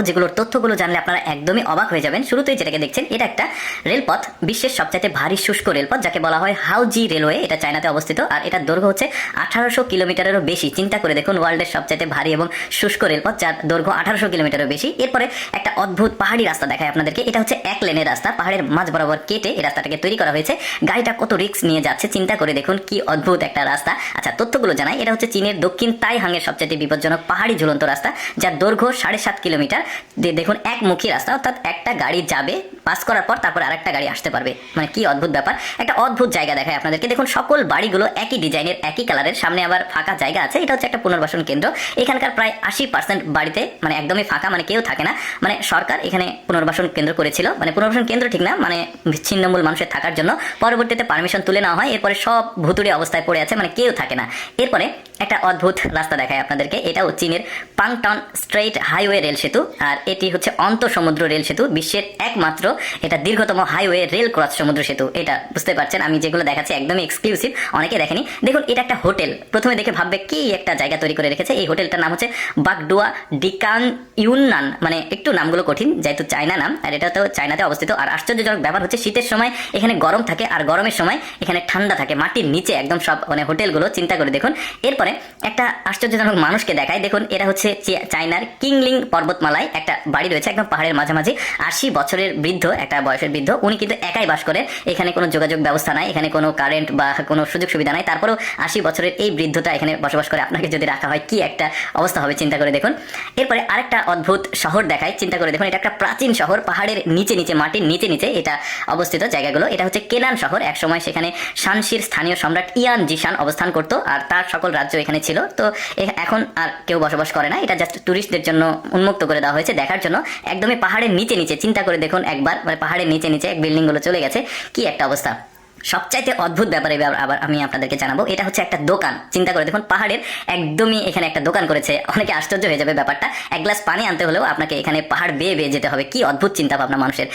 যেগুলোর তথ্যগুলো জানলে আপনারা একদমই অবাক হয়ে যাবেন। শুরুতেই যেটাকে দেখছেন, এটা একটা রেলপথ, বিশ্বের সবচাইতে ভারী শুষ্ক রেলপথ, যাকে বলা হয় হাউজি রেলওয়ে। এটা চায়নাতে অবস্থিত আর এটার দৈর্ঘ্য হচ্ছে 1800 কিলোমিটারেরও বেশি। চিন্তা করে দেখুন, ওয়ার্ল্ডের সবচাইতে ভারী এবং শুষ্ক রেলপথ, যার দৈর্ঘ্য 1800 কিলোমিটারেরও বেশি। এরপরে একটা অদ্ভুত পাহাড়ি রাস্তা দেখায় আপনাদেরকে। এটা হচ্ছে এক লেনের রাস্তা, পাহাড়ের মাঝ বরাবর কেটে এই রাস্তাটাকে তৈরি করা হয়েছে। গাড়িটা কত রিস্ক নিয়ে যাচ্ছে চিন্তা করে দেখুন, কি অদ্ভুত একটা রাস্তা। আচ্ছা, তথ্যগুলো জানাই। এটা হচ্ছে চীনের দক্ষিণ তাইহাংয়ের সবচাইতে বিপজ্জনক পাহাড়ি ঝুলন্ত রাস্তা, যার দৈর্ঘ্য 7.5 কিলোমিটার। দেখুন, একমুখী রাস্তা, অর্থাৎ একটা গাড়ি যাবে, পাস করার পর তারপর আরেকটা গাড়ি আসতে পারবে। মানে কি অদ্ভুত ব্যাপার। একটা অদ্ভুত জায়গা দেখায় আপনাদেরকে। দেখুন, সকল বাড়িগুলো একই ডিজাইনের, একই কালারের, সামনে আবার ফাঁকা জায়গা আছে। এটা হচ্ছে একটা পুনর্বাসন কেন্দ্র। এখানকার প্রায় 80% বাড়িতে মানে একদমই ফাঁকা, মানে কেউ থাকে না। মানে সরকার এখানে পুনর্বাসন কেন্দ্র করেছিল, মানে পুনর্বাসন কেন্দ্র ঠিক না, মানে ছিন্নমূল মানুষের থাকার জন্য। পরবর্তীতে পারমিশন তুলে নেওয়া হয়, এরপরে সব ভুতুড়ে অবস্থায় পড়ে আছে, মানে কেউ থাকে না। এরপরে একটা অদ্ভুত রাস্তা দেখায় আপনাদেরকে। এটাও চীনের পাংটন স্ট্রেইট হাইওয়ে রেল সেতু, আর এটি হচ্ছে অন্তঃসমুদ্র রেল সেতু, বিশ্বের একমাত্র এটা দীর্ঘতম হাইওয়ে রেল ক্রস সমুদ্র সেতু। এটা বুঝতে পারছেন, আমি যেগুলো দেখাচ্ছি একদমই এক্সক্লুসিভ, অনেকে দেখেনি। দেখুন, এটা একটা হোটেল। প্রথমে দেখে ভাববে কি একটা জায়গা তৈরি করে রেখেছে। এই হোটেলটার নাম হচ্ছে বাগডুয়া ডিকান ইউননান, মানে একটু নামগুলো কঠিন যেহেতু চায়না নাম, আর এটা তো চায়নাতে অবস্থিত। আর আশ্চর্যজনক ব্যাপার হচ্ছে, শীতের সময় এখানে গরম থাকে আর গরমের সময় এখানে ঠান্ডা থাকে, মাটির নিচে একদম সব মানে হোটেলগুলো। চিন্তা করে দেখুন। এরপরে একটা আশ্চর্যজনক মানুষকে দেখায়। দেখুন, এরা হচ্ছে চায়নার কিংলিং পর্বতমালায় একটা বাড়ি রয়েছে একদম পাহাড়ের মাঝামাঝি। 80 বছরের বৃদ্ধ, একটা বয়সের বৃদ্ধ, উনি কিন্তু একাই বাস করেন। এখানে কোনো যোগাযোগ ব্যবস্থা নাই, এখানে কোনো কারেন্ট বা কোনো সুযোগ সুবিধা নাই। তারপরেও 80 বছরের এই বৃদ্ধটা এখানে বসবাস করে। আপনাকে যদি রাখা হয় কি একটা অবস্থা হবে চিন্তা করে দেখুন। এরপরে আরেকটা অদ্ভুত শহর দেখায়। চিন্তা করে দেখুন, এটা একটা প্রাচীন শহর, পাহাড়ের নিচে নিচে, মাটির নিচে নিচে এটা অবস্থিত জায়গাগুলো। এটা হচ্ছে কেনান শহর। একসময় সেখানে শানশির স্থানীয় সম্রাট ইয়ান জিশান অবস্থান করত, আর তার সকল রাজ্য এখানে ছিল। তো এখন আর কেউ বসবাস করে না, এটা জাস্ট টুরিস্টদের জন্য উন্মুক্ত করে দেওয়া হয়েছে দেখার জন্য। একদমই পাহাড়ের নিচে নিচে, চিন্তা করে দেখুন একবার, মানে পাহাড়ের নিচে নিচে বিল্ডিং গুলো চলে গেছে, কি একটা অবস্থা। সবচাইতে অদ্ভুত ব্যাপার এবার আবার আমি আপনাদেরকে জানাবো। এটা হচ্ছে একটা দোকান। চিন্তা করে দেখুন, পাহাড়ের একদমই এখানে একটা দোকান করেছে। অনেকে আশ্চর্য হয়ে যাবে ব্যাপারটা। এক গ্লাস পানি আনতে হলেও আপনাকে এখানে পাহাড় বেয়ে বেয়ে যেতে হবে। কি অদ্ভুত চিন্তা ভাবনা মানুষের।